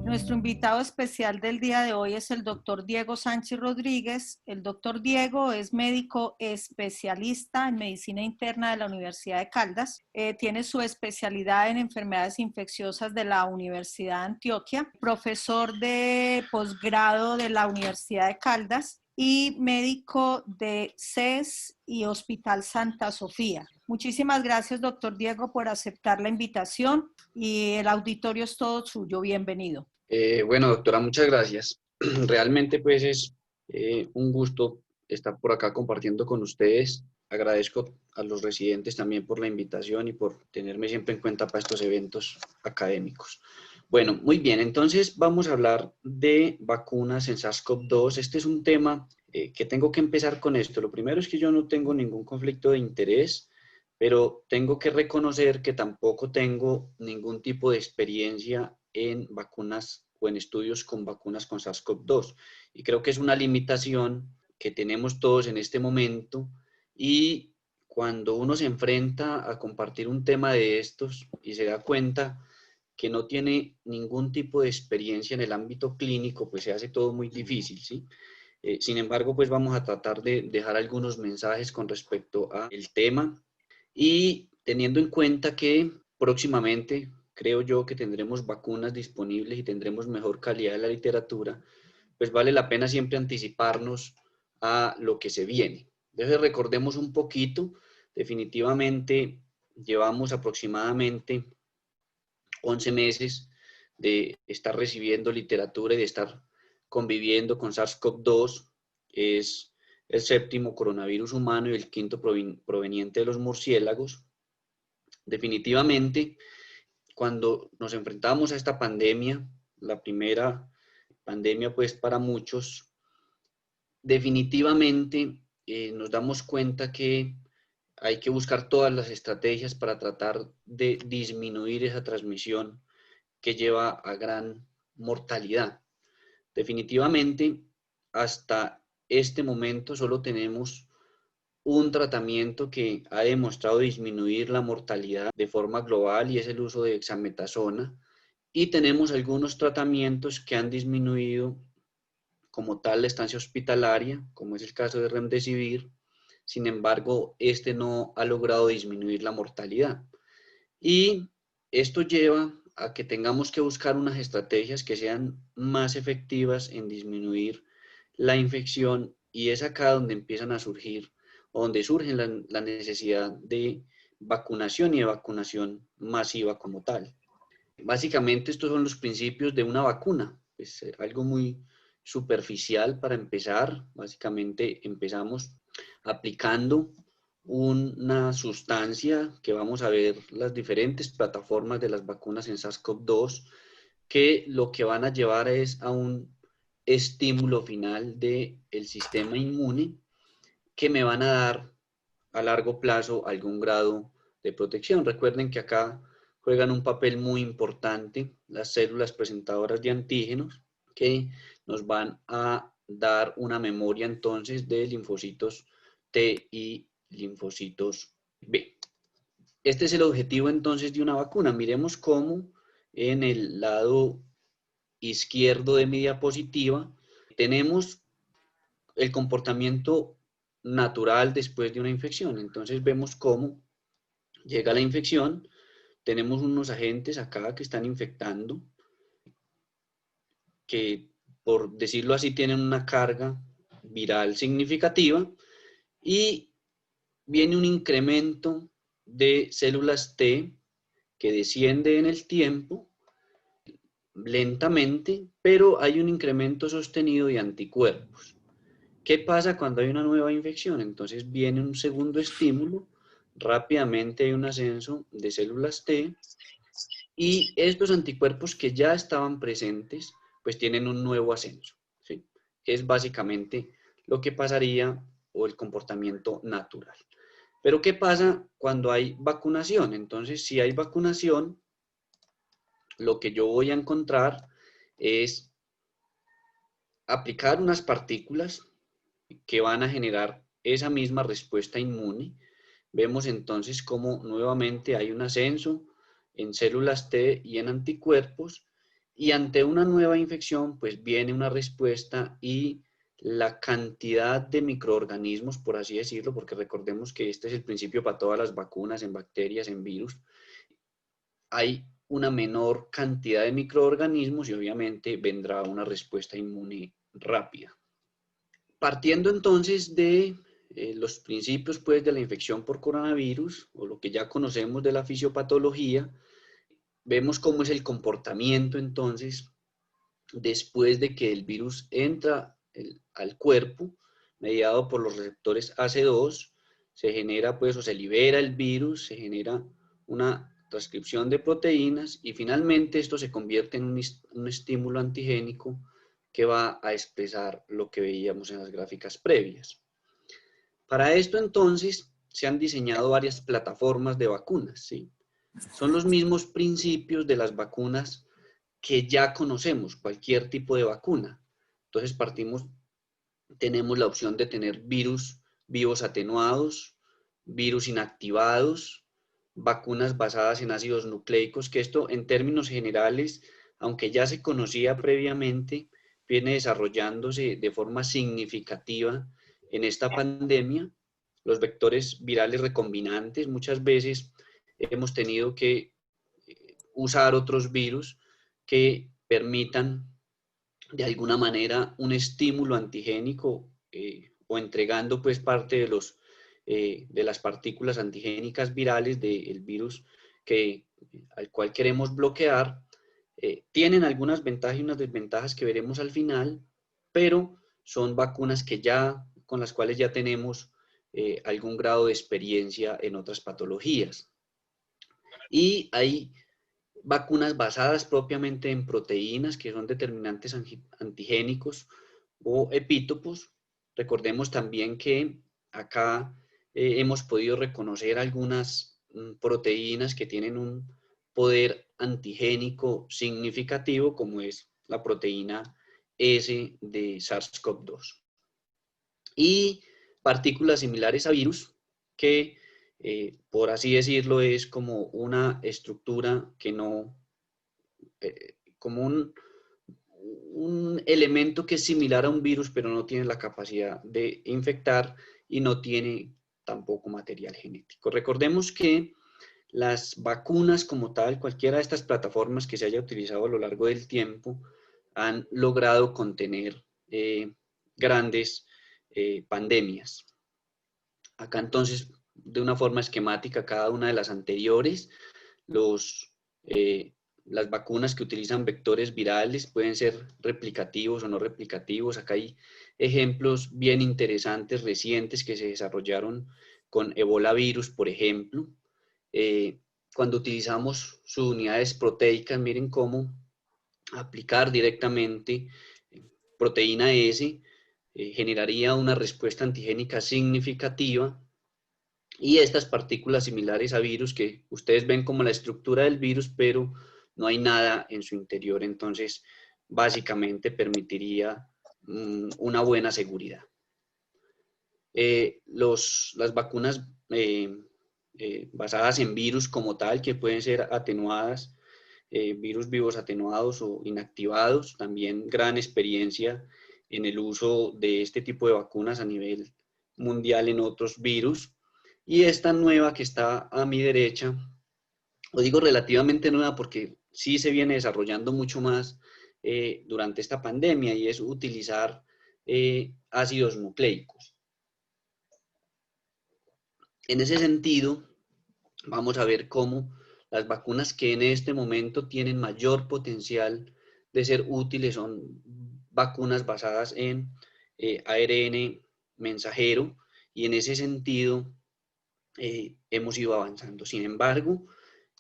Nuestro invitado especial del día de hoy es el doctor Diego Sánchez Rodríguez. El doctor Diego es médico especialista en medicina interna de la Universidad de Caldas. Tiene su especialidad en enfermedades infecciosas de la Universidad de Antioquia, profesor de posgrado de la Universidad de Caldas y médico de CES y Hospital Santa Sofía. Muchísimas gracias, doctor Diego, por aceptar la invitación y el auditorio es todo suyo. Bienvenido. Bueno, doctora, muchas gracias. Realmente pues es un gusto estar por acá compartiendo con ustedes. Agradezco a los residentes también por la invitación y por tenerme siempre en cuenta para estos eventos académicos. Bueno, muy bien, entonces vamos a hablar de vacunas en SARS-CoV-2. Este es un tema que tengo que empezar con esto. Lo primero es que yo no tengo ningún conflicto de interés, pero tengo que reconocer que tampoco tengo ningún tipo de experiencia en vacunas o en estudios con vacunas con SARS-CoV-2. Y creo que es una limitación que tenemos todos en este momento y cuando uno se enfrenta a compartir un tema de estos y se da cuenta que no tiene ningún tipo de experiencia en el ámbito clínico, pues se hace todo muy difícil, ¿sí? Sin embargo, pues vamos a tratar de dejar algunos mensajes con respecto al tema y teniendo en cuenta que próximamente creo yo que tendremos vacunas disponibles y tendremos mejor calidad de la literatura, pues vale la pena siempre anticiparnos a lo que se viene. Entonces recordemos un poquito, definitivamente llevamos aproximadamente 11 meses de estar recibiendo literatura y de estar conviviendo con SARS-CoV-2. Es el séptimo coronavirus humano y el quinto proveniente de los murciélagos. Definitivamente, cuando nos enfrentamos a esta pandemia, la primera pandemia pues para muchos, definitivamente nos damos cuenta que hay que buscar todas las estrategias para tratar de disminuir esa transmisión que lleva a gran mortalidad. Definitivamente, hasta este momento solo tenemos un tratamiento que ha demostrado disminuir la mortalidad de forma global y es el uso de dexametasona. Y tenemos algunos tratamientos que han disminuido como tal la estancia hospitalaria, como es el caso de Remdesivir. Sin embargo, este no ha logrado disminuir la mortalidad. Y esto lleva a que tengamos que buscar unas estrategias que sean más efectivas en disminuir la infección y es acá donde empiezan a surgir, o donde surge la necesidad de vacunación y de vacunación masiva como tal. Básicamente estos son los principios de una vacuna, pues algo muy superficial para empezar. Básicamente empezamos aplicando una sustancia que vamos a ver las diferentes plataformas de las vacunas en SARS-CoV-2 que lo que van a llevar es a un estímulo final del sistema inmune que me van a dar a largo plazo algún grado de protección. Recuerden que acá juegan un papel muy importante las células presentadoras de antígenos que nos van a dar una memoria entonces de linfocitos T y linfocitos B. Este es el objetivo entonces de una vacuna. Miremos cómo en el lado izquierdo de mi diapositiva tenemos el comportamiento natural después de una infección. Entonces vemos cómo llega la infección, tenemos unos agentes acá que están infectando, que por decirlo así tienen una carga viral significativa y viene un incremento de células T que desciende en el tiempo lentamente, pero hay un incremento sostenido de anticuerpos. ¿Qué pasa cuando hay una nueva infección? Entonces viene un segundo estímulo, rápidamente hay un ascenso de células T y estos anticuerpos que ya estaban presentes, pues tienen un nuevo ascenso, ¿sí? Es básicamente lo que pasaría o el comportamiento natural. Pero ¿qué pasa cuando hay vacunación? Entonces, si hay vacunación, lo que yo voy a encontrar es aplicar unas partículas que van a generar esa misma respuesta inmune. Vemos entonces cómo nuevamente hay un ascenso en células T y en anticuerpos Y ante una nueva infección, pues viene una respuesta y la cantidad de microorganismos, por así decirlo, porque recordemos que este es el principio para todas las vacunas, en bacterias, en virus, hay una menor cantidad de microorganismos y obviamente vendrá una respuesta inmune rápida. Partiendo entonces de los principios pues, de la infección por coronavirus, o lo que ya conocemos de la fisiopatología, vemos cómo es el comportamiento entonces después de que el virus entra al cuerpo, mediado por los receptores AC2, se genera pues o se libera el virus, se genera una transcripción de proteínas y finalmente esto se convierte en un estímulo antigénico que va a expresar lo que veíamos en las gráficas previas. Para esto entonces se han diseñado varias plataformas de vacunas, ¿sí? Son los mismos principios de las vacunas que ya conocemos, cualquier tipo de vacuna. Entonces tenemos la opción de tener virus vivos atenuados, virus inactivados, vacunas basadas en ácidos nucleicos, que esto en términos generales, aunque ya se conocía previamente, viene desarrollándose de forma significativa en esta pandemia. Los vectores virales recombinantes, muchas veces hemos tenido que usar otros virus que permitan de alguna manera un estímulo antigénico o entregando pues parte de las partículas antigénicas virales del virus al cual queremos bloquear. Tienen algunas ventajas y unas desventajas que veremos al final, pero son vacunas con las cuales ya tenemos algún grado de experiencia en otras patologías. Y hay vacunas basadas propiamente en proteínas que son determinantes antigénicos o epítopos. Recordemos también que acá hemos podido reconocer algunas proteínas que tienen un poder antigénico significativo, como es la proteína S de SARS-CoV-2. Y partículas similares a virus que por así decirlo, es como una estructura que no, como un elemento que es similar a un virus, pero no tiene la capacidad de infectar y no tiene tampoco material genético. Recordemos que las vacunas como tal, cualquiera de estas plataformas que se haya utilizado a lo largo del tiempo, han logrado contener grandes pandemias. Acá entonces, de una forma esquemática, cada una de las anteriores, las vacunas que utilizan vectores virales pueden ser replicativos o no replicativos. Acá hay ejemplos bien interesantes, recientes, que se desarrollaron con Ebola virus, por ejemplo. Cuando utilizamos sus unidades proteicas, miren cómo aplicar directamente proteína S generaría una respuesta antigénica significativa. Y estas partículas similares a virus que ustedes ven como la estructura del virus, pero no hay nada en su interior, entonces básicamente permitiría una buena seguridad. Las vacunas basadas en virus como tal, que pueden ser atenuadas, virus vivos atenuados o inactivados, también gran experiencia en el uso de este tipo de vacunas a nivel mundial en otros virus. Y esta nueva que está a mi derecha, o digo relativamente nueva porque sí se viene desarrollando mucho más durante esta pandemia, y es utilizar ácidos nucleicos. En ese sentido, vamos a ver cómo las vacunas que en este momento tienen mayor potencial de ser útiles son vacunas basadas en ARN mensajero, y en ese sentido hemos ido avanzando. Sin embargo,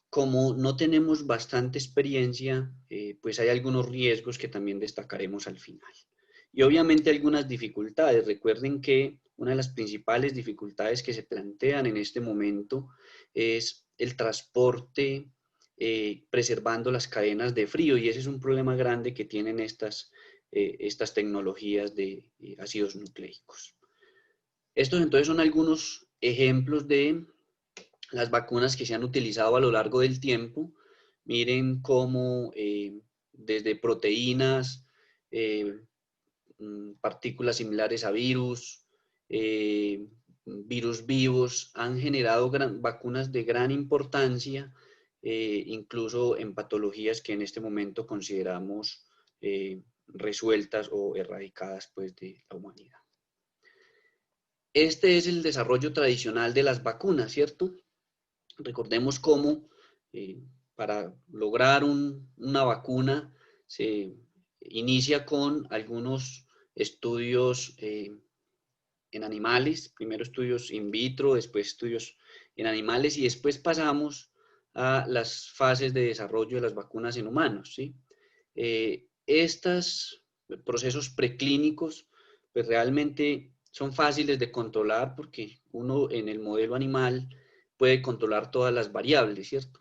como no tenemos bastante experiencia, pues hay algunos riesgos que también destacaremos al final. Y obviamente algunas dificultades. Recuerden que una de las principales dificultades que se plantean en este momento es el transporte preservando las cadenas de frío, y ese es un problema grande que tienen estas tecnologías de ácidos nucleicos. Estos entonces son algunos ejemplos de las vacunas que se han utilizado a lo largo del tiempo. Miren cómo desde proteínas, partículas similares a virus, virus vivos, han generado vacunas de gran importancia, incluso en patologías que en este momento consideramos resueltas o erradicadas pues, de la humanidad. Este es el desarrollo tradicional de las vacunas, ¿cierto? Recordemos cómo para lograr una vacuna se inicia con algunos estudios en animales, primero estudios in vitro, después estudios en animales y después pasamos a las fases de desarrollo de las vacunas en humanos, ¿sí? Estos procesos preclínicos pues realmente son fáciles de controlar porque uno en el modelo animal puede controlar todas las variables, ¿cierto?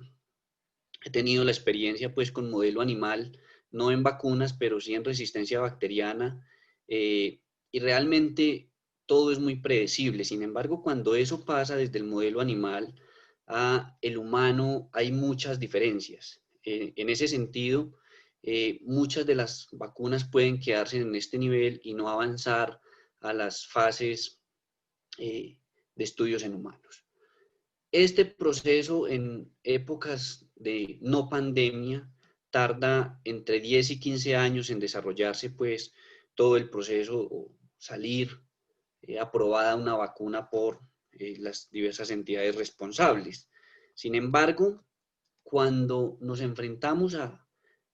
He tenido la experiencia pues con modelo animal, no en vacunas, pero sí en resistencia bacteriana, y realmente todo es muy predecible. Sin embargo, cuando eso pasa desde el modelo animal a el humano, hay muchas diferencias. En ese sentido, muchas de las vacunas pueden quedarse en este nivel y no avanzar a las fases de estudios en humanos. Este proceso en épocas de no pandemia tarda entre 10 y 15 años en desarrollarse pues todo el proceso o salir aprobada una vacuna por las diversas entidades responsables. Sin embargo, cuando nos enfrentamos a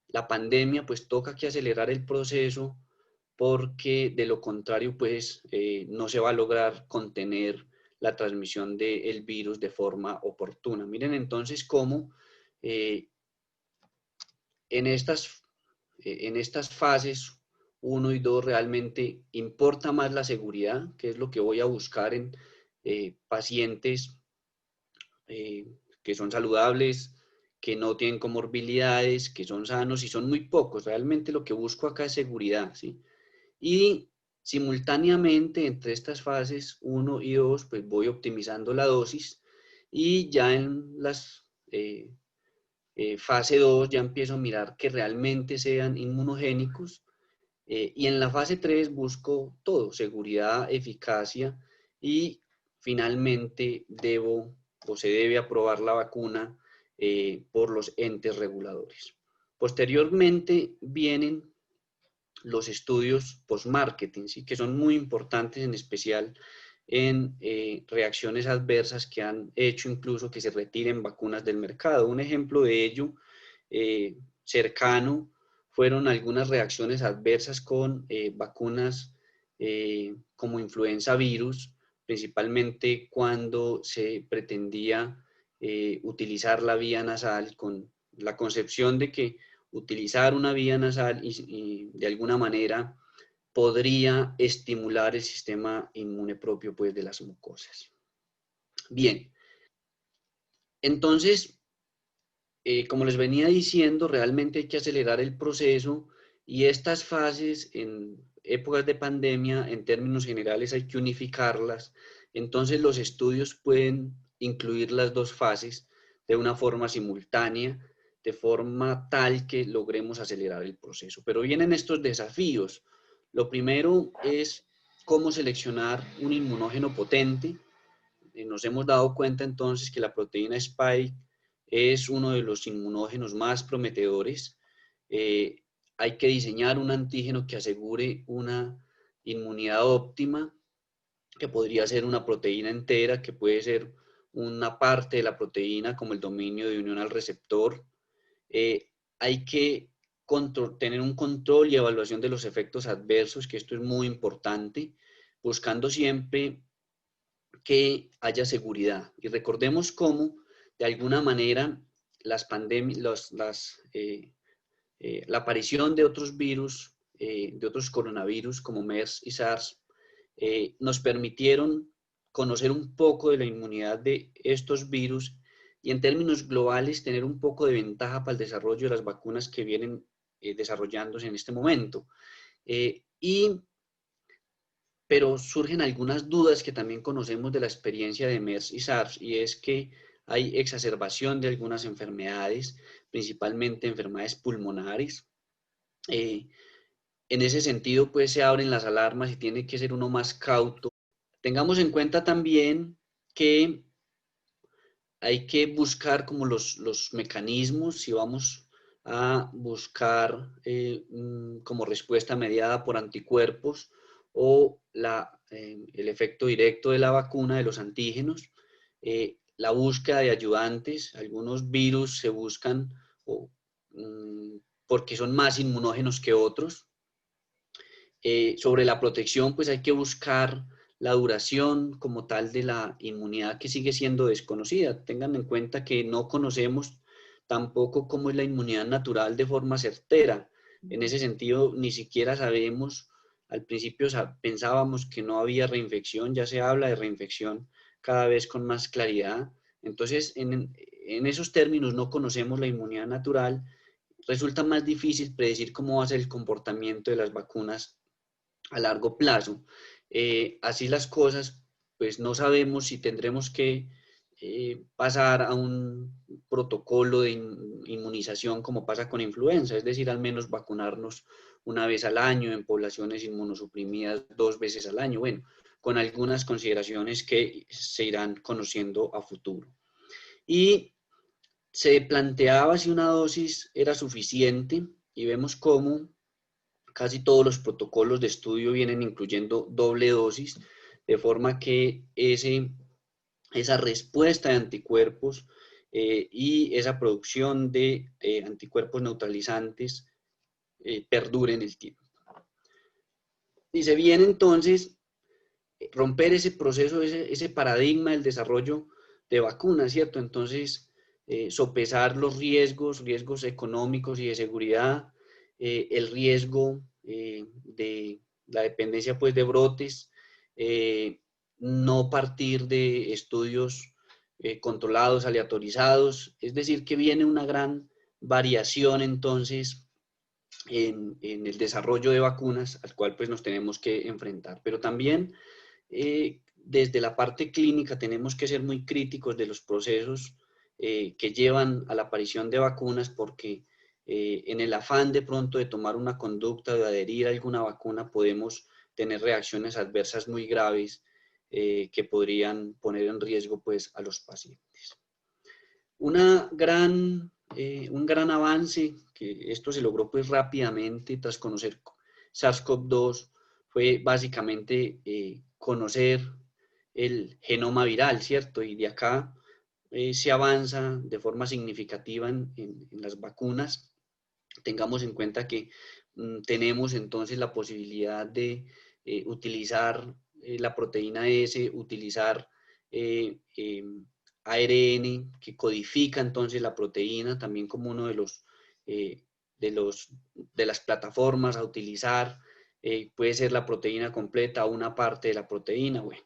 la pandemia, pues toca que acelerar el proceso porque de lo contrario, pues no se va a lograr contener la transmisión del virus de forma oportuna. Miren entonces cómo en estas fases 1 y 2 realmente importa más la seguridad, que es lo que voy a buscar en pacientes que son saludables, que no tienen comorbilidades, que son sanos y son muy pocos. Realmente lo que busco acá es seguridad, ¿sí? Y simultáneamente entre estas fases 1 y 2, pues voy optimizando la dosis y ya en las fase 2 ya empiezo a mirar que realmente sean inmunogénicos y en la fase 3 busco todo, seguridad, eficacia y finalmente debo o se debe aprobar la vacuna por los entes reguladores. Posteriormente vienen los estudios post-marketing, ¿sí? Que son muy importantes, en especial en reacciones adversas que han hecho incluso que se retiren vacunas del mercado. Un ejemplo de ello cercano fueron algunas reacciones adversas con vacunas como influenza virus, principalmente cuando se pretendía utilizar la vía nasal con la concepción de que utilizar una vía nasal y de alguna manera podría estimular el sistema inmune propio pues, de las mucosas. Bien, entonces, como les venía diciendo, realmente hay que acelerar el proceso y estas fases en épocas de pandemia, en términos generales, hay que unificarlas. Entonces, los estudios pueden incluir las dos fases de una forma simultánea, de forma tal que logremos acelerar el proceso. Pero vienen estos desafíos. Lo primero es cómo seleccionar un inmunógeno potente. Nos hemos dado cuenta entonces que la proteína Spike es uno de los inmunógenos más prometedores. Hay que diseñar un antígeno que asegure una inmunidad óptima, que podría ser una proteína entera, que puede ser una parte de la proteína como el dominio de unión al receptor. Hay que tener un control y evaluación de los efectos adversos, que esto es muy importante, buscando siempre que haya seguridad. Y recordemos cómo, de alguna manera, las pandemias, la aparición de otros virus, de otros coronavirus como MERS y SARS, nos permitieron conocer un poco de la inmunidad de estos virus y en términos globales tener un poco de ventaja para el desarrollo de las vacunas que vienen desarrollándose en este momento. Pero surgen algunas dudas que también conocemos de la experiencia de MERS y SARS, y es que hay exacerbación de algunas enfermedades, principalmente enfermedades pulmonares, En ese sentido, pues se abren las alarmas y tiene que ser uno más cauto. Tengamos en cuenta también que hay que buscar como los mecanismos, si vamos a buscar como respuesta mediada por anticuerpos o el efecto directo de la vacuna, de los antígenos, la búsqueda de ayudantes. Algunos virus se buscan o, porque son más inmunógenos que otros. Sobre la protección, pues hay que buscar la duración como tal de la inmunidad, que sigue siendo desconocida. Tengan en cuenta que no conocemos tampoco cómo es la inmunidad natural de forma certera. En ese sentido, ni siquiera sabemos, al principio pensábamos que no había reinfección, ya se habla de reinfección cada vez con más claridad. Entonces, en esos términos no conocemos la inmunidad natural. Resulta más difícil predecir cómo va a ser el comportamiento de las vacunas a largo plazo. Así las cosas, pues no sabemos si tendremos que pasar a un protocolo de inmunización como pasa con influenza, es decir, al menos vacunarnos una vez al año en poblaciones inmunosuprimidas 2 veces al año, bueno, con algunas consideraciones que se irán conociendo a futuro. Y se planteaba si una dosis era suficiente y vemos cómo casi todos los protocolos de estudio vienen incluyendo doble dosis, de forma que esa respuesta de anticuerpos y esa producción de anticuerpos neutralizantes perdure en el tiempo. Y se viene entonces romper ese proceso, ese paradigma del desarrollo de vacunas, ¿cierto? Entonces, sopesar los riesgos económicos y de seguridad, el riesgo de la dependencia pues, de brotes, no partir de estudios controlados, aleatorizados, es decir, que viene una gran variación entonces en el desarrollo de vacunas al cual pues nos tenemos que enfrentar, pero también desde la parte clínica tenemos que ser muy críticos de los procesos que llevan a la aparición de vacunas porque en el afán de pronto de tomar una conducta, de adherir a alguna vacuna, podemos tener reacciones adversas muy graves que podrían poner en riesgo pues, a los pacientes. Un gran avance, que esto se logró pues rápidamente tras conocer SARS-CoV-2, fue básicamente conocer el genoma viral, ¿cierto? Y de acá se avanza de forma significativa en las vacunas. Tengamos en cuenta que tenemos entonces la posibilidad de utilizar la proteína S, utilizar ARN que codifica entonces la proteína también como uno de las plataformas a utilizar. Puede ser la proteína completa o una parte de la proteína. Bueno,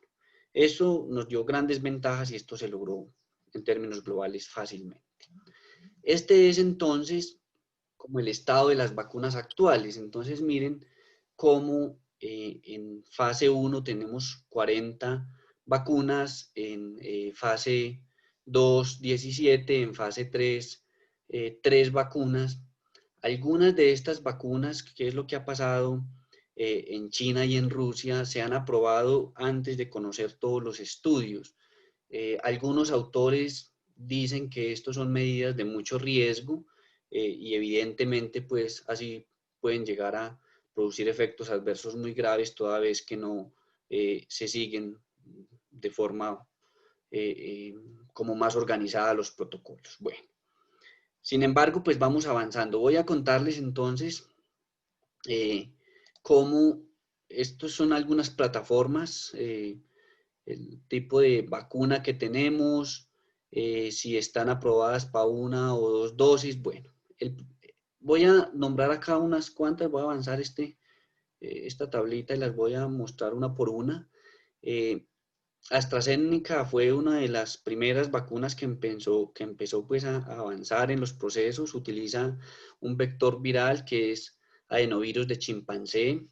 eso nos dio grandes ventajas y esto se logró en términos globales fácilmente. Este es entonces como el estado de las vacunas actuales. Entonces miren cómo en fase 1 tenemos 40 vacunas, en fase 2, 17, en fase 3, 3 vacunas. Algunas de estas vacunas, ¿qué es lo que ha pasado en China y en Rusia? Se han aprobado antes de conocer todos los estudios. Algunos autores dicen que estos son medidas de mucho riesgo y evidentemente pues así pueden llegar a producir efectos adversos muy graves toda vez que no se siguen de forma como más organizada los protocolos. Bueno, sin embargo, pues vamos avanzando. Voy a contarles entonces cómo estos son algunas plataformas, el tipo de vacuna que tenemos, si están aprobadas para una o dos dosis. Bueno, voy a nombrar acá unas cuantas, voy a avanzar esta tablita y las voy a mostrar una por una. AstraZeneca fue una de las primeras vacunas que empezó pues a avanzar en los procesos. Utiliza un vector viral que es adenovirus de chimpancé.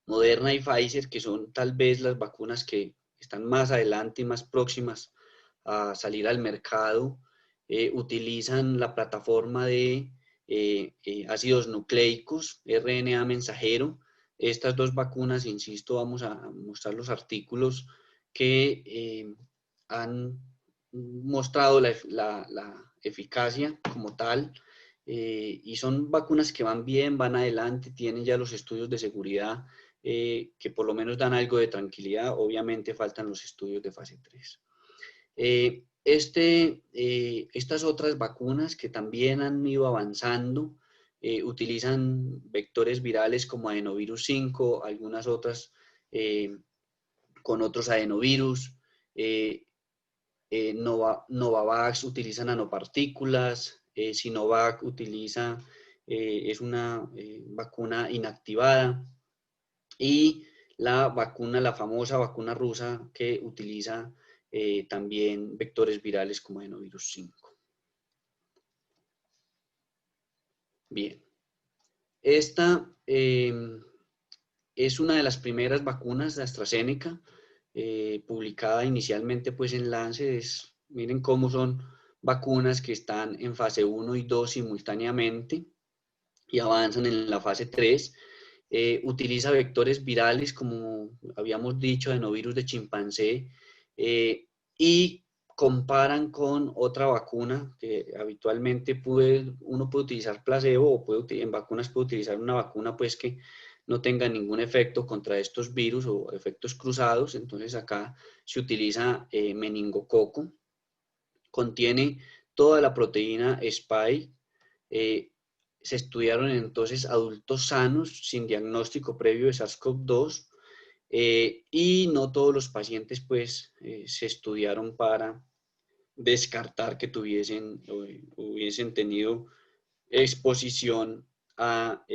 Moderna y Pfizer, que son tal vez las vacunas que están más adelante y más próximas a salir al mercado, utilizan la plataforma de ácidos nucleicos, RNA mensajero. Estas dos vacunas, insisto, vamos a mostrar los artículos que han mostrado la eficacia como tal, y son vacunas que van bien, van adelante, tienen ya los estudios de seguridad que por lo menos dan algo de tranquilidad. Obviamente faltan los estudios de fase 3. Estas otras vacunas que también han ido avanzando utilizan vectores virales como adenovirus 5, algunas otras con otros adenovirus. Novavax utiliza nanopartículas, Sinovac es una vacuna inactivada, y la famosa vacuna rusa, que utiliza también vectores virales como adenovirus 5. Bien, esta es una de las primeras vacunas de AstraZeneca, publicada inicialmente pues en Lancet. Miren cómo son vacunas que están en fase 1 y 2 simultáneamente y avanzan en la fase 3. Utiliza vectores virales, como habíamos dicho, adenovirus de chimpancé, y comparan con otra vacuna que habitualmente uno puede utilizar placebo, o en vacunas puede utilizar una vacuna pues que no tenga ningún efecto contra estos virus o efectos cruzados. Entonces acá se utiliza meningococo, contiene toda la proteína Spike. Se estudiaron entonces adultos sanos sin diagnóstico previo de SARS-CoV-2, y no todos los pacientes pues se estudiaron para descartar que hubiesen tenido exposición a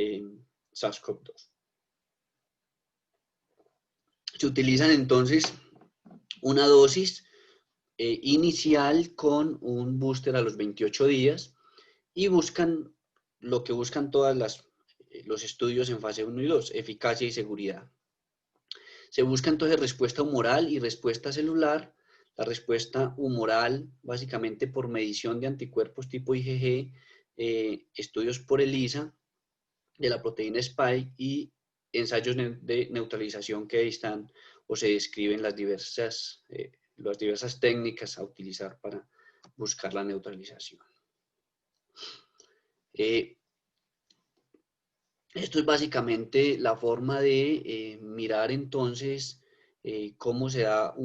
SARS-CoV-2. Se utilizan entonces una dosis inicial con un booster a los 28 días y buscan lo que buscan los estudios en fase 1 y 2, eficacia y seguridad. Se busca entonces respuesta humoral y respuesta celular. La respuesta humoral, básicamente por medición de anticuerpos tipo IgG, estudios por ELISA de la proteína Spike, y ensayos de neutralización, que ahí están o se describen las diversas técnicas a utilizar para buscar la neutralización. Esto es básicamente la forma de mirar entonces cómo se da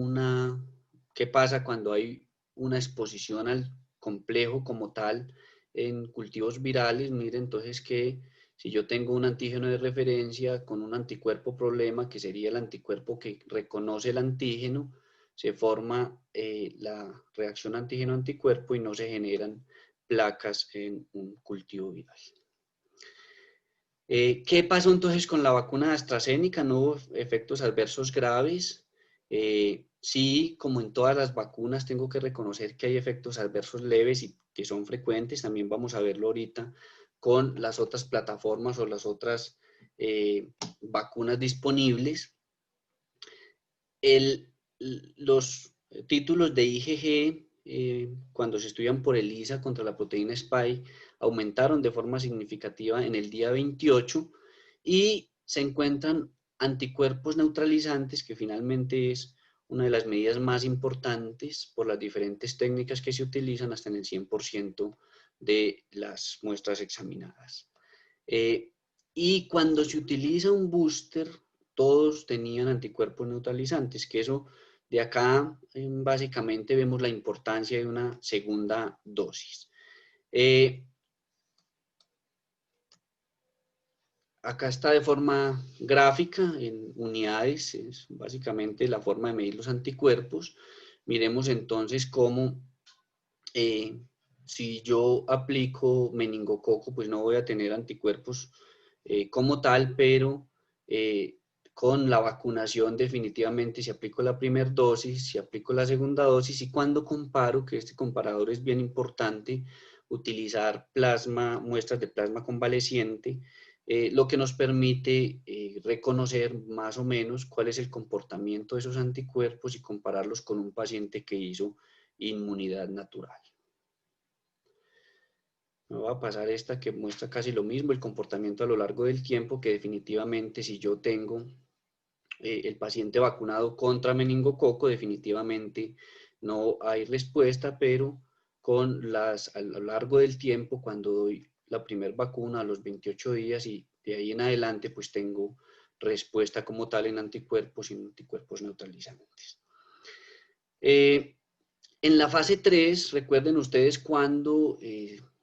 qué pasa cuando hay una exposición al complejo como tal en cultivos virales. Miren entonces que si yo tengo un antígeno de referencia con un anticuerpo problema, que sería el anticuerpo que reconoce el antígeno, se forma la reacción antígeno-anticuerpo y no se generan placas en un cultivo viral. ¿Qué pasó entonces con la vacuna de AstraZeneca? No hubo efectos adversos graves. Sí, como en todas las vacunas, tengo que reconocer que hay efectos adversos leves y que son frecuentes. También vamos a verlo ahorita con las otras plataformas o las otras vacunas disponibles. Los títulos de IgG, cuando se estudian por ELISA contra la proteína Spike, aumentaron de forma significativa en el día 28, y se encuentran anticuerpos neutralizantes, que finalmente es una de las medidas más importantes por las diferentes técnicas que se utilizan, hasta en el 100% de las muestras examinadas. Y cuando se utiliza un booster, todos tenían anticuerpos neutralizantes, que eso de acá básicamente vemos la importancia de una segunda dosis. Acá está de forma gráfica, en unidades, es básicamente la forma de medir los anticuerpos. Miremos entonces cómo si yo aplico meningococo, pues no voy a tener anticuerpos como tal, pero con la vacunación definitivamente, si aplico la primera dosis, si aplico la segunda dosis, y cuando comparo, que este comparador es bien importante, utilizar muestras de plasma convaleciente, lo que nos permite reconocer más o menos cuál es el comportamiento de esos anticuerpos y compararlos con un paciente que hizo inmunidad natural. Me voy a pasar esta que muestra casi lo mismo, el comportamiento a lo largo del tiempo, que definitivamente si yo tengo el paciente vacunado contra meningococo, definitivamente no hay respuesta, pero a lo largo del tiempo, cuando doy la primera vacuna a los 28 días y de ahí en adelante, pues tengo respuesta como tal en anticuerpos y en anticuerpos neutralizantes. En la fase 3, recuerden ustedes cuando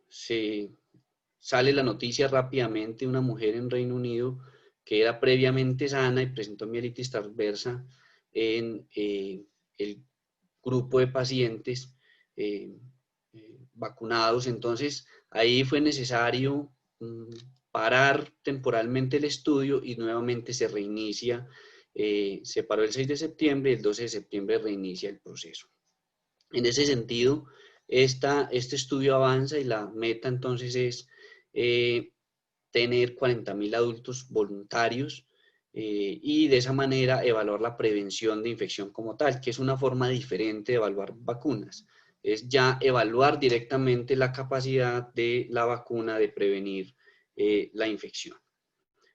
se sale la noticia rápidamente, una mujer en Reino Unido que era previamente sana y presentó mielitis transversa en el grupo de pacientes vacunados. Entonces, ahí fue necesario parar temporalmente el estudio y nuevamente se reinicia. Se paró el 6 de septiembre y el 12 de septiembre reinicia el proceso. En ese sentido, este estudio avanza y la meta entonces es tener 40.000 adultos voluntarios y de esa manera evaluar la prevención de infección como tal, que es una forma diferente de evaluar vacunas. Es ya evaluar directamente la capacidad de la vacuna de prevenir la infección.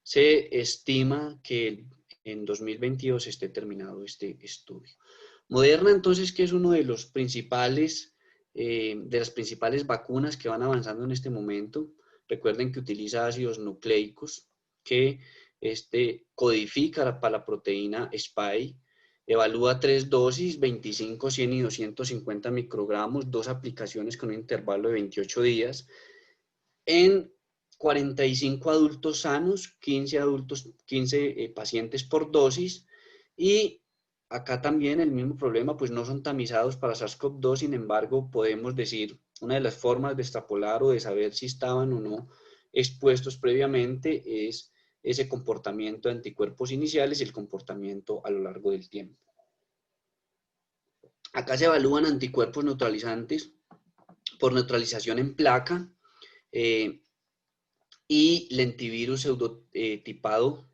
Se estima que en 2022 esté terminado este estudio. Moderna, entonces, que es uno de los principales, de las principales vacunas que van avanzando en este momento. Recuerden que utiliza ácidos nucleicos que codifica para la proteína Spike. Evalúa 3 dosis, 25, 100 y 250 microgramos, 2 aplicaciones con un intervalo de 28 días. En 45 adultos sanos, 15 pacientes por dosis, y acá también el mismo problema, pues no son tamizados para SARS-CoV-2, sin embargo, podemos decir, una de las formas de extrapolar o de saber si estaban o no expuestos previamente es ese comportamiento de anticuerpos iniciales y el comportamiento a lo largo del tiempo. Acá se evalúan anticuerpos neutralizantes por neutralización en placa, y lentivirus pseudotipado.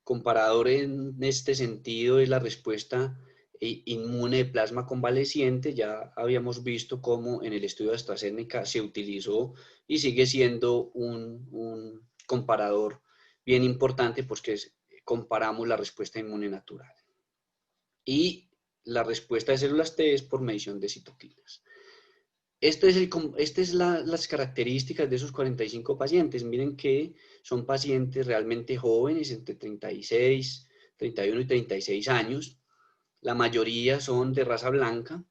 Comparador en este sentido es la respuesta inmune de plasma convaleciente. Ya habíamos visto cómo en el estudio de AstraZeneca se utilizó y sigue siendo un comparador bien importante porque comparamos la respuesta inmune natural. Y la respuesta de células T es por medición de citoquinas. Estas es las características de esos 45 pacientes. Miren que son pacientes realmente jóvenes, entre 36, 31 y 36 años. La mayoría son de raza blanca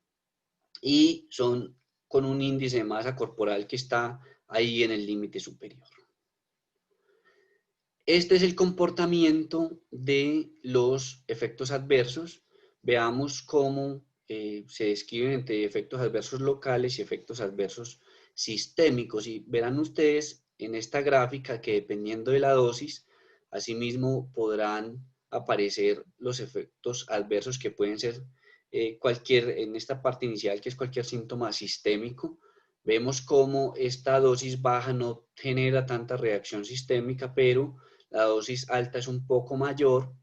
y son con un índice de masa corporal que está ahí en el límite superior. Este es el comportamiento de los efectos adversos. Veamos cómo se describen entre efectos adversos locales y efectos adversos sistémicos. Y verán ustedes en esta gráfica que dependiendo de la dosis, asimismo podrán aparecer los efectos adversos que pueden ser en esta parte inicial, que es cualquier síntoma sistémico. Vemos cómo esta dosis baja no genera tanta reacción sistémica, pero la dosis alta es un poco mayor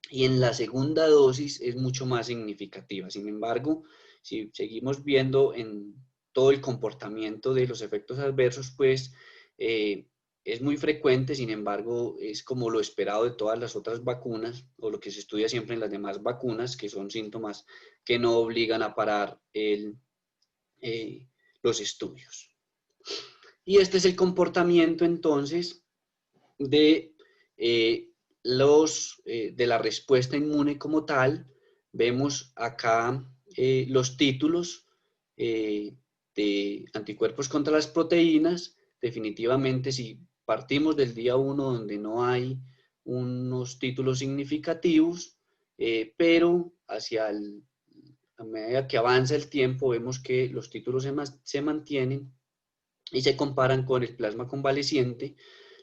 y en la segunda dosis es mucho más significativa. Sin embargo, si seguimos viendo en todo el comportamiento de los efectos adversos, pues es muy frecuente. Sin embargo, es como lo esperado de todas las otras vacunas o lo que se estudia siempre en las demás vacunas, que son síntomas que no obligan a parar los estudios. Y este es el comportamiento entonces de la respuesta inmune como tal. Vemos acá los títulos de anticuerpos contra las proteínas. Definitivamente, si partimos del día 1 donde no hay unos títulos significativos, pero a medida que avanza el tiempo vemos que los títulos se mantienen y se comparan con el plasma convaleciente,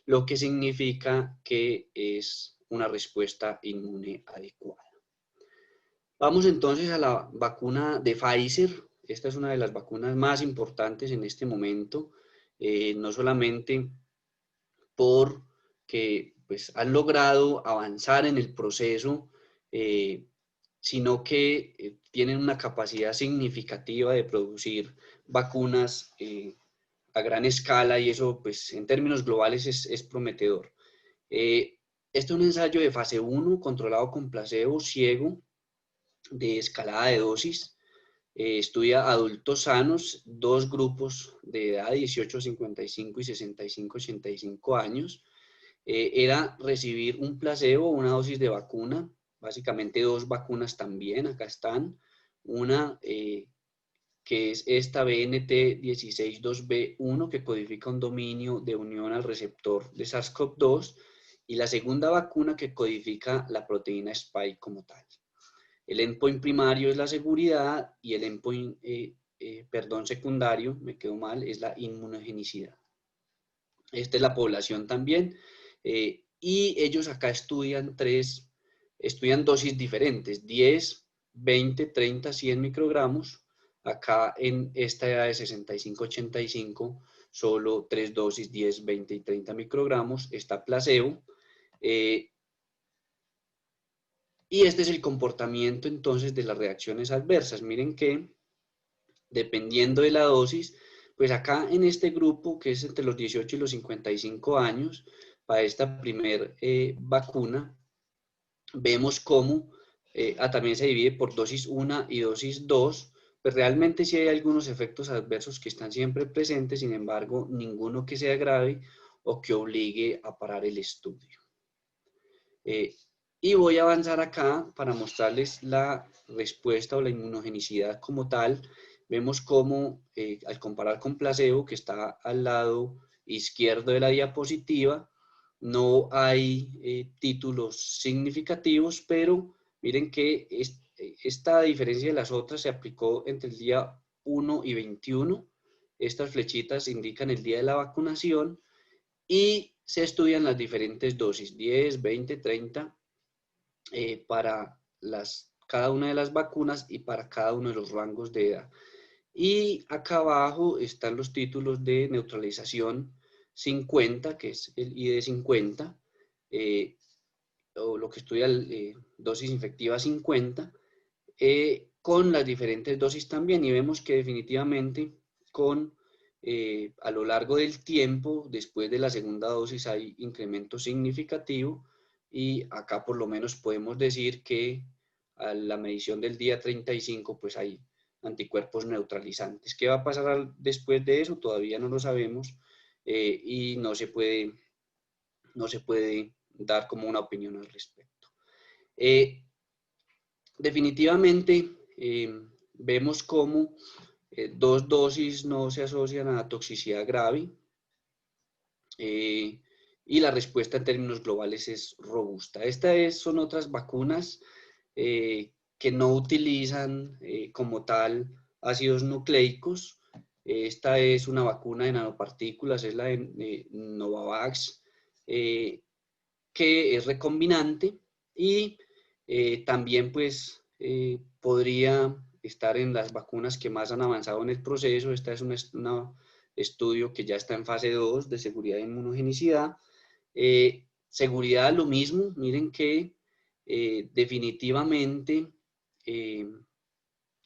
lo que significa que es una respuesta inmune adecuada. Vamos entonces a la vacuna de Pfizer. Esta es una de las vacunas más importantes en este momento, no solamente porque pues, han logrado avanzar en el proceso, sino que tienen una capacidad significativa de producir vacunas a gran escala y eso pues en términos globales es prometedor. Este es un ensayo de fase 1 controlado con placebo ciego de escalada de dosis. Estudia adultos sanos, dos grupos de edad, 18-55 y 65-85 años. Era recibir un placebo, una dosis de vacuna, básicamente dos vacunas también, acá están. Una que es esta BNT162B1, que codifica un dominio de unión al receptor de SARS-CoV-2, y la segunda vacuna que codifica la proteína Spike como tal. El endpoint primario es la seguridad y el endpoint, secundario, me quedó mal, es la inmunogenicidad. Esta es la población también. Y ellos acá estudian dosis diferentes, 10, 20, 30, 100 microgramos. Acá en esta edad de 65-85, solo 3 dosis, 10, 20 y 30 microgramos. Está placebo. Y este es el comportamiento entonces de las reacciones adversas. Miren que dependiendo de la dosis, pues acá en este grupo que es entre los 18 y los 55 años, para esta primer vacuna, vemos cómo también se divide por dosis 1 y dosis 2, pues realmente sí hay algunos efectos adversos que están siempre presentes, sin embargo, ninguno que sea grave o que obligue a parar el estudio. Y voy a avanzar acá para mostrarles la respuesta o la inmunogenicidad como tal. Vemos cómo al comparar con placebo, que está al lado izquierdo de la diapositiva, no hay títulos significativos, pero miren que esta diferencia de las otras se aplicó entre el día 1 y 21. Estas flechitas indican el día de la vacunación y se estudian las diferentes dosis, 10, 20, 30, para cada una de las vacunas y para cada uno de los rangos de edad. Y acá abajo están los títulos de neutralización 50, que es el ID50, o lo que estudia dosis infectiva 50, con las diferentes dosis también, y vemos que definitivamente a lo largo del tiempo, después de la segunda dosis, hay incremento significativo, y acá por lo menos podemos decir que a la medición del día 35, pues hay anticuerpos neutralizantes. ¿Qué va a pasar después de eso? Todavía no lo sabemos, y no se puede dar como una opinión al respecto. Definitivamente vemos cómo dos dosis no se asocian a toxicidad grave, y la respuesta en términos globales es robusta. Son otras vacunas que no utilizan como tal ácidos nucleicos. Esta es una vacuna de nanopartículas, es la de Novavax, que es recombinante y también pues podría estar en las vacunas que más han avanzado en el proceso. Esta es un estudio que ya está en fase 2 de seguridad e inmunogenicidad. Seguridad, lo mismo, miren que definitivamente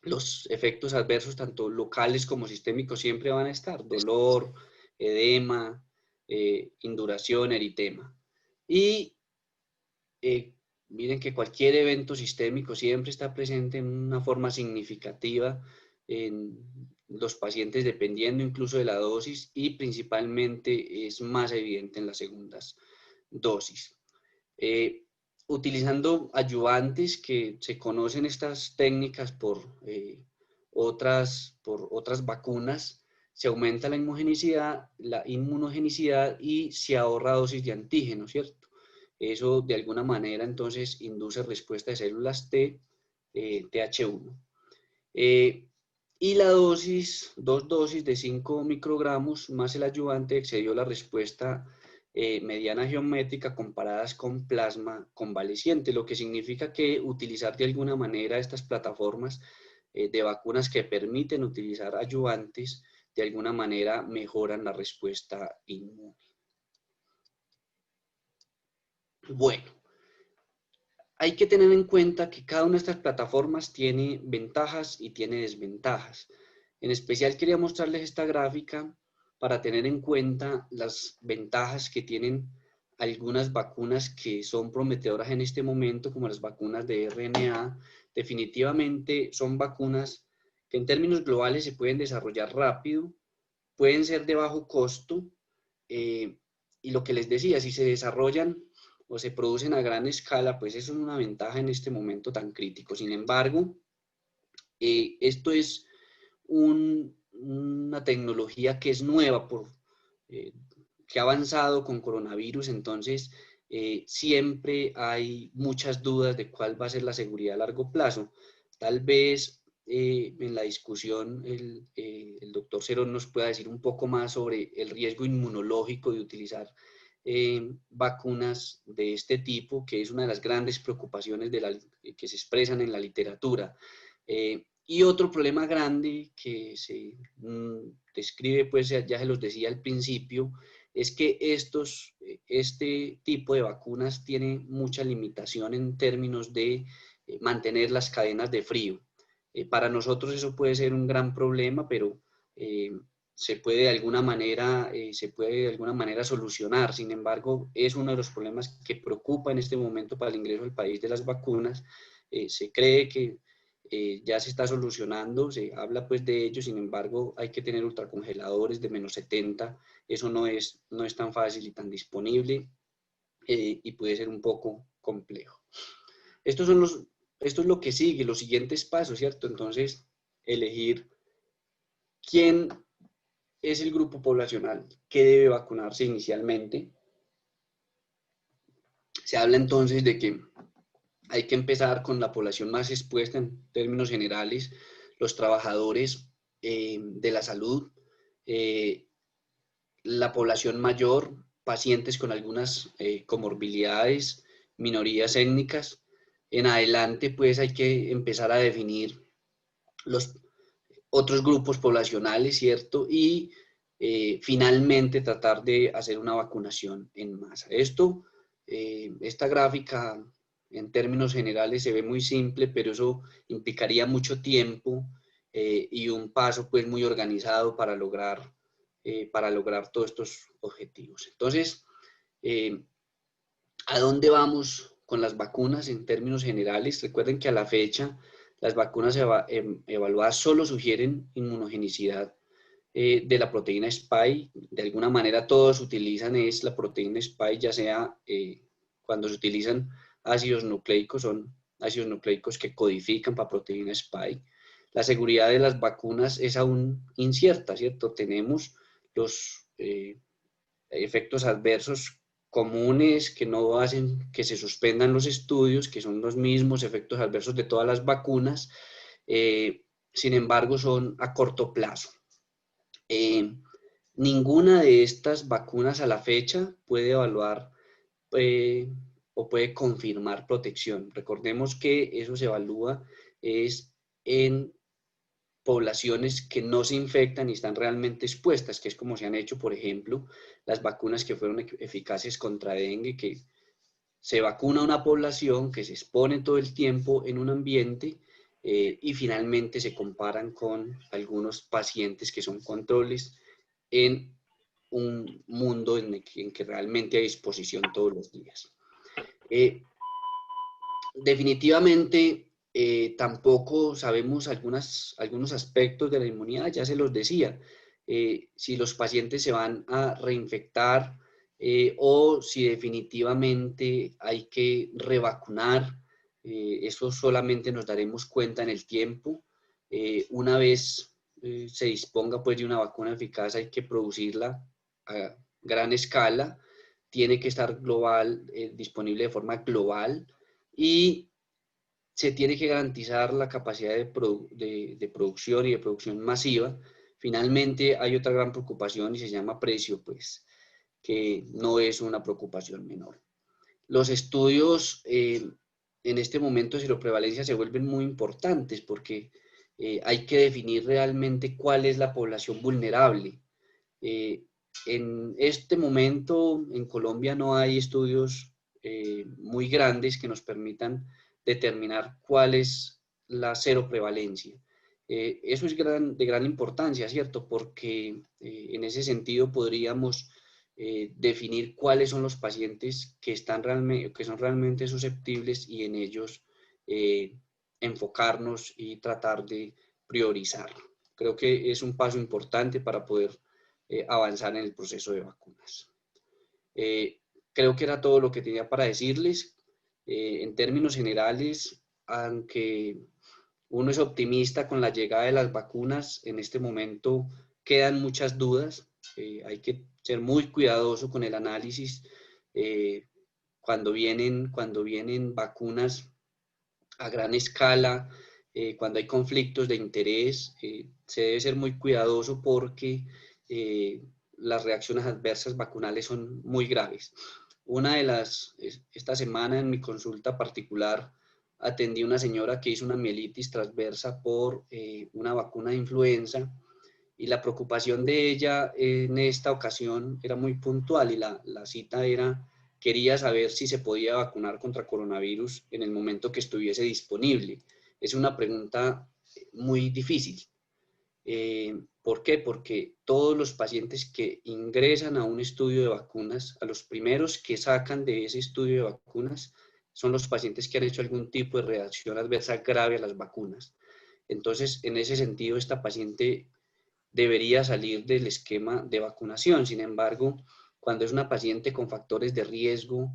los efectos adversos, tanto locales como sistémicos, siempre van a estar: dolor, edema, induración, eritema. Y miren que cualquier evento sistémico siempre está presente en una forma significativa en los pacientes, dependiendo incluso de la dosis, y principalmente es más evidente en las segundas dosis. Utilizando ayudantes, que se conocen estas técnicas por otras vacunas, se aumenta la inmunogenicidad y se ahorra dosis de antígeno, ¿cierto? Eso de alguna manera entonces induce respuesta de células T, TH1. Y la dosis, dos dosis de 5 microgramos más el ayudante, excedió la respuesta mediana geométrica comparadas con plasma convaleciente, lo que significa que utilizar de alguna manera estas plataformas de vacunas que permiten utilizar ayudantes, de alguna manera mejoran la respuesta inmune. Bueno, hay que tener en cuenta que cada una de estas plataformas tiene ventajas y tiene desventajas. En especial quería mostrarles esta gráfica para tener en cuenta las ventajas que tienen algunas vacunas que son prometedoras en este momento, como las vacunas de RNA. Definitivamente son vacunas que en términos globales se pueden desarrollar rápido, pueden ser de bajo costo, y lo que les decía, si se desarrollan o se producen a gran escala, pues eso es una ventaja en este momento tan crítico. Sin embargo, esto es una tecnología que es nueva, que ha avanzado con coronavirus, entonces siempre hay muchas dudas de cuál va a ser la seguridad a largo plazo. Tal vez en la discusión el doctor Cerón nos pueda decir un poco más sobre el riesgo inmunológico de utilizar vacunas de este tipo, que es una de las grandes preocupaciones que se expresan en la literatura. Y otro problema grande que se describe, pues ya se los decía al principio, es que este tipo de vacunas tiene mucha limitación en términos de mantener las cadenas de frío. Para nosotros eso puede ser un gran problema, pero se puede de alguna manera solucionar. Sin embargo, es uno de los problemas que preocupa en este momento para el ingreso al país de las vacunas. Se cree que ya se está solucionando, se habla pues de ello, sin embargo hay que tener ultracongeladores de -70, eso no es tan fácil y tan disponible, y puede ser un poco complejo. Esto es lo que sigue, los siguientes pasos, ¿cierto? Entonces, elegir quién es el grupo poblacional que debe vacunarse inicialmente. Se habla entonces de que hay que empezar con la población más expuesta en términos generales, los trabajadores de la salud, la población mayor, pacientes con algunas comorbilidades, minorías étnicas. En adelante, pues hay que empezar a definir los otros grupos poblacionales, ¿cierto? Y finalmente tratar de hacer una vacunación en masa. Esta gráfica en términos generales se ve muy simple, pero eso implicaría mucho tiempo y un paso pues muy organizado para lograr todos estos objetivos. Entonces, ¿a dónde vamos con las vacunas en términos generales? Recuerden que a la fecha las vacunas evaluadas solo sugieren inmunogenicidad de la proteína Spike. De alguna manera todos utilizan la proteína Spike, ya sea cuando se utilizan ácidos nucleicos, son ácidos nucleicos que codifican para proteína Spike. La seguridad de las vacunas es aún incierta, ¿cierto? Tenemos los efectos adversos comunes que no hacen que se suspendan los estudios, que son los mismos efectos adversos de todas las vacunas, sin embargo son a corto plazo. Ninguna de estas vacunas a la fecha puede evaluar o puede confirmar protección. Recordemos que eso se evalúa es en poblaciones que no se infectan y están realmente expuestas, que es como se han hecho, por ejemplo, las vacunas que fueron eficaces contra dengue, que se vacuna a una población que se expone todo el tiempo en un ambiente y finalmente se comparan con algunos pacientes que son controles en un mundo en que realmente hay exposición todos los días. Definitivamente tampoco sabemos algunos aspectos de la inmunidad, ya se los decía, si los pacientes se van a reinfectar o si definitivamente hay que revacunar. Eso solamente nos daremos cuenta en el tiempo. Una vez se disponga pues de una vacuna eficaz, hay que producirla a gran escala, tiene que estar disponible de forma global, y se tiene que garantizar la capacidad de producción y de producción masiva. Finalmente hay otra gran preocupación y se llama precio, pues, que no es una preocupación menor. Los estudios en este momento de seroprevalencia se vuelven muy importantes porque hay que definir realmente cuál es la población vulnerable. En este momento en Colombia no hay estudios muy grandes que nos permitan determinar cuál es la seroprevalencia. Eso es de gran importancia, ¿cierto? Porque en ese sentido podríamos definir cuáles son los pacientes que son realmente susceptibles y en ellos enfocarnos y tratar de priorizar. Creo que es un paso importante para poder avanzar en el proceso de vacunas. Creo que era todo lo que tenía para decirles. En términos generales, aunque uno es optimista con la llegada de las vacunas, en este momento quedan muchas dudas. Hay que ser muy cuidadoso con el análisis. Cuando vienen vacunas a gran escala, cuando hay conflictos de interés, se debe ser muy cuidadoso porque las reacciones adversas vacunales son muy graves. Esta semana en mi consulta particular atendí a una señora que hizo una mielitis transversa por una vacuna de influenza y la preocupación de ella en esta ocasión era muy puntual y la cita era, quería saber si se podía vacunar contra coronavirus en el momento que estuviese disponible. Es una pregunta muy difícil. ¿Por qué? Porque todos los pacientes que ingresan a un estudio de vacunas, a los primeros que sacan de ese estudio de vacunas, son los pacientes que han hecho algún tipo de reacción adversa grave a las vacunas. Entonces, en ese sentido, esta paciente debería salir del esquema de vacunación. Sin embargo, cuando es una paciente con factores de riesgo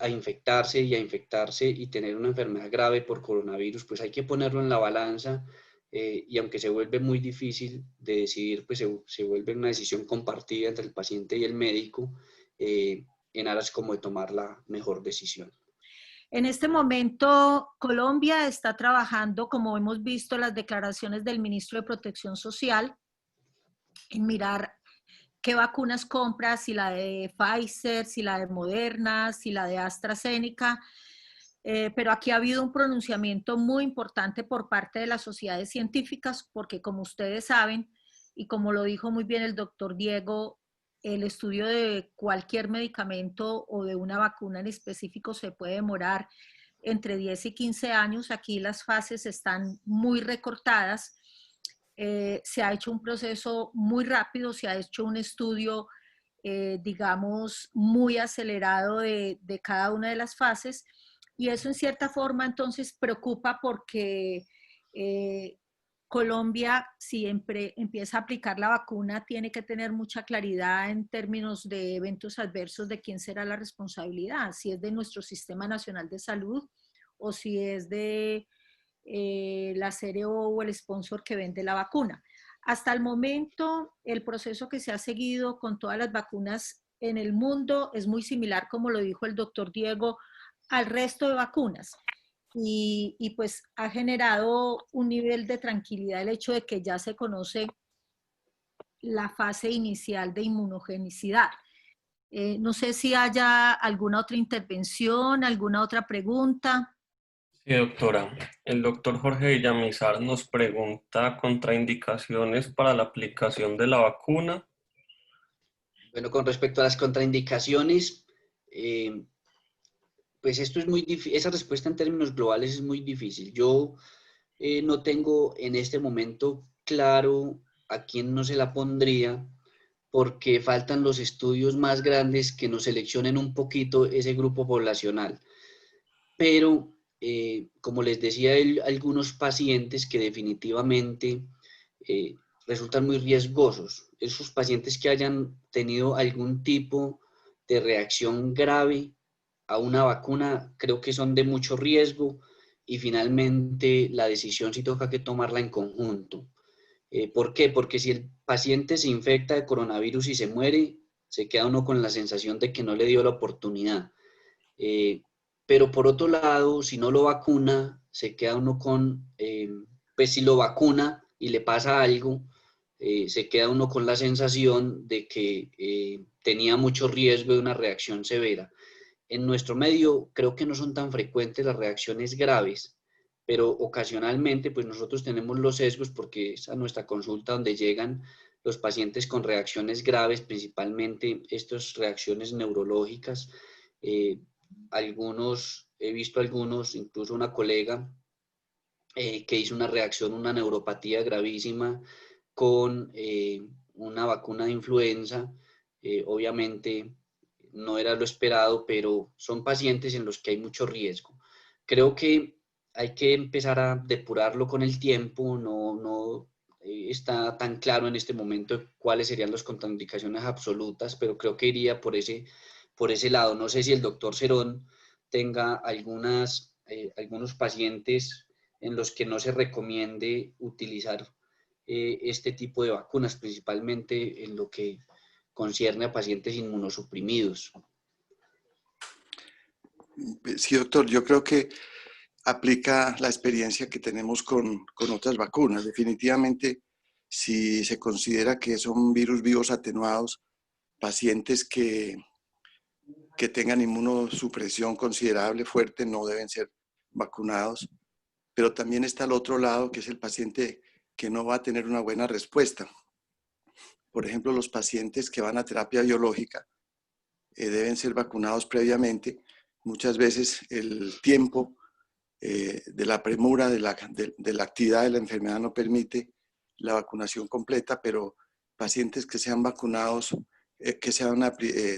a infectarse y tener una enfermedad grave por coronavirus, pues hay que ponerlo en la balanza y aunque se vuelve muy difícil de decidir, pues se vuelve una decisión compartida entre el paciente y el médico en aras como de tomar la mejor decisión. En este momento, Colombia está trabajando, como hemos visto las declaraciones del ministro de Protección Social, en mirar qué vacunas compra, si la de Pfizer, si la de Moderna, si la de AstraZeneca. Pero aquí ha habido un pronunciamiento muy importante por parte de las sociedades científicas, porque como ustedes saben, y como lo dijo muy bien el doctor Diego, el estudio de cualquier medicamento o de una vacuna en específico se puede demorar entre 10 y 15 años. Aquí las fases están muy recortadas. Se ha hecho un proceso muy rápido, se ha hecho un estudio, digamos, muy acelerado de cada una de las fases. Y eso en cierta forma entonces preocupa porque Colombia, si empieza a aplicar la vacuna, tiene que tener mucha claridad en términos de eventos adversos de quién será la responsabilidad, si es de nuestro Sistema Nacional de Salud o si es de la CRO o el sponsor que vende la vacuna. Hasta el momento, el proceso que se ha seguido con todas las vacunas en el mundo es muy similar, como lo dijo el doctor Diego, al resto de vacunas. Y pues ha generado un nivel de tranquilidad el hecho de que ya se conoce la fase inicial de inmunogenicidad. No sé si haya alguna otra intervención, alguna otra pregunta. Sí, doctora. El doctor Jorge Villamizar nos pregunta contraindicaciones para la aplicación de la vacuna. Bueno, con respecto a las contraindicaciones, pues esto es muy difícil, esa respuesta en términos globales es muy difícil. Yo no tengo en este momento claro a quién no se la pondría, porque faltan los estudios más grandes que nos seleccionen un poquito ese grupo poblacional. Pero, como les decía, hay algunos pacientes que definitivamente eh, resultan muy riesgosos. Esos pacientes que hayan tenido algún tipo de reacción grave a una vacuna, creo que son de mucho riesgo y finalmente la decisión sí toca que tomarla en conjunto. ¿Por qué? Porque si el paciente se infecta de coronavirus y se muere, se queda uno con la sensación de que no le dio la oportunidad. Pero por otro lado, si no lo vacuna, se queda uno pues si lo vacuna y le pasa algo, se queda uno con la sensación de que tenía mucho riesgo de una reacción severa. En nuestro medio creo que no son tan frecuentes las reacciones graves, pero ocasionalmente pues nosotros tenemos los sesgos porque es a nuestra consulta donde llegan los pacientes con reacciones graves, principalmente estas reacciones neurológicas. He visto algunos, incluso una colega que hizo una reacción, una neuropatía gravísima con una vacuna de influenza. Obviamente no era lo esperado, pero son pacientes en los que hay mucho riesgo. Creo que hay que empezar a depurarlo con el tiempo, no está tan claro en este momento cuáles serían las contraindicaciones absolutas, pero creo que iría por ese lado. No sé si el doctor Cerón tenga algunos pacientes en los que no se recomiende utilizar este tipo de vacunas, principalmente en lo que concierne a pacientes inmunosuprimidos. Sí, doctor, yo creo que aplica la experiencia que tenemos con otras vacunas. Definitivamente, si se considera que son virus vivos atenuados, pacientes que tengan inmunosupresión considerable, fuerte, no deben ser vacunados. Pero también está el otro lado, que es el paciente que no va a tener una buena respuesta. Por ejemplo, los pacientes que van a terapia biológica deben ser vacunados previamente. Muchas veces el tiempo de la premura de la actividad de la enfermedad no permite la vacunación completa, pero pacientes que sean vacunados, que sean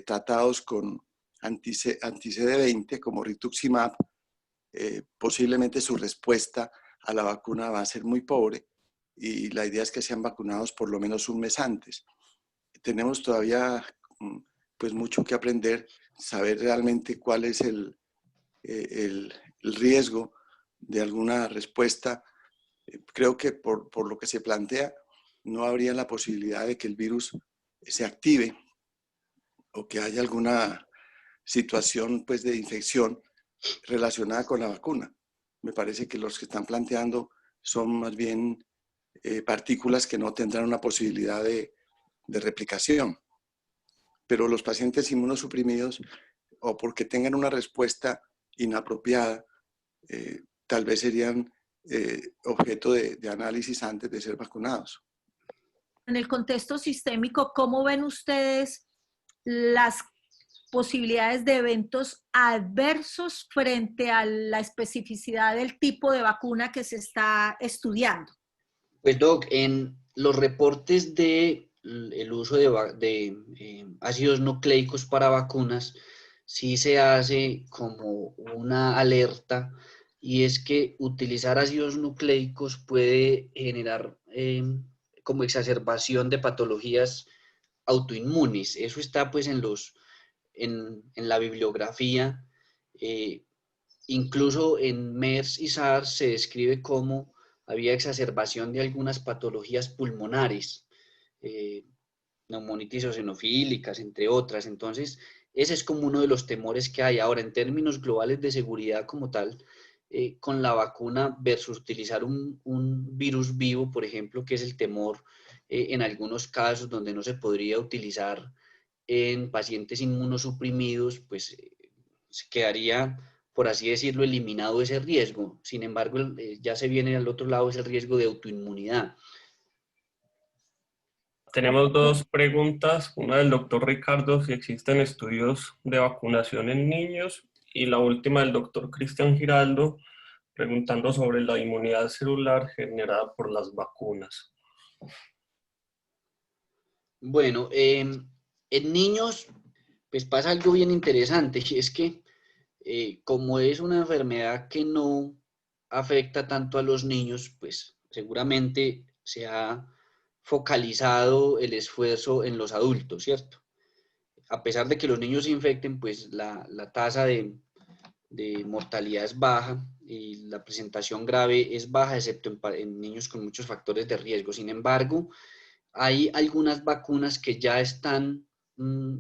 tratados con anti-CD20 como rituximab, posiblemente su respuesta a la vacuna va a ser muy pobre y la idea es que sean vacunados por lo menos un mes antes. Tenemos todavía pues mucho que aprender, saber realmente cuál es el riesgo de alguna respuesta. Creo que por lo que se plantea, no habría la posibilidad de que el virus se active o que haya alguna situación pues, de infección relacionada con la vacuna. Me parece que los que están planteando son más bien partículas que no tendrán una posibilidad de replicación. Pero los pacientes inmunosuprimidos, o porque tengan una respuesta inapropiada, tal vez serían objeto de análisis antes de ser vacunados. En el contexto sistémico, ¿cómo ven ustedes las posibilidades de eventos adversos frente a la especificidad del tipo de vacuna que se está estudiando? Pues Doc, en los reportes de el uso de ácidos nucleicos para vacunas, sí se hace como una alerta, y es que utilizar ácidos nucleicos puede generar como exacerbación de patologías autoinmunes. Eso está pues en la bibliografía. Incluso en MERS y SARS se describe cómo había exacerbación de algunas patologías pulmonares, neumonitis eosinofílicas, entre otras. Entonces, ese es como uno de los temores que hay. Ahora, en términos globales de seguridad como tal, con la vacuna versus utilizar un virus vivo, por ejemplo, que es el temor en algunos casos donde no se podría utilizar en pacientes inmunosuprimidos, pues se quedaría, por así decirlo, eliminado ese riesgo. Sin embargo, ya se viene al otro lado, es el riesgo de autoinmunidad. Tenemos dos preguntas, una del doctor Ricardo, si existen estudios de vacunación en niños, y la última del doctor Cristian Giraldo, preguntando sobre la inmunidad celular generada por las vacunas. Bueno, en niños, pues pasa algo bien interesante, y es que como es una enfermedad que no afecta tanto a los niños, pues seguramente se ha focalizado el esfuerzo en los adultos, ¿cierto? A pesar de que los niños se infecten, pues la tasa de mortalidad es baja y la presentación grave es baja, excepto en niños con muchos factores de riesgo. Sin embargo, hay algunas vacunas que ya están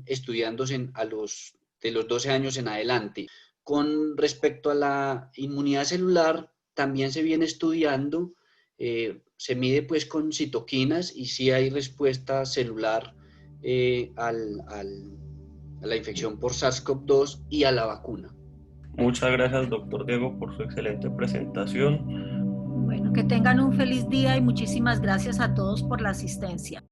estudiándose de los 12 años en adelante. Con respecto a la inmunidad celular, también se viene estudiando, se mide pues con citoquinas y sí hay respuesta celular a la infección por SARS-CoV-2 y a la vacuna. Muchas gracias, doctor Diego, por su excelente presentación. Bueno, que tengan un feliz día y muchísimas gracias a todos por la asistencia.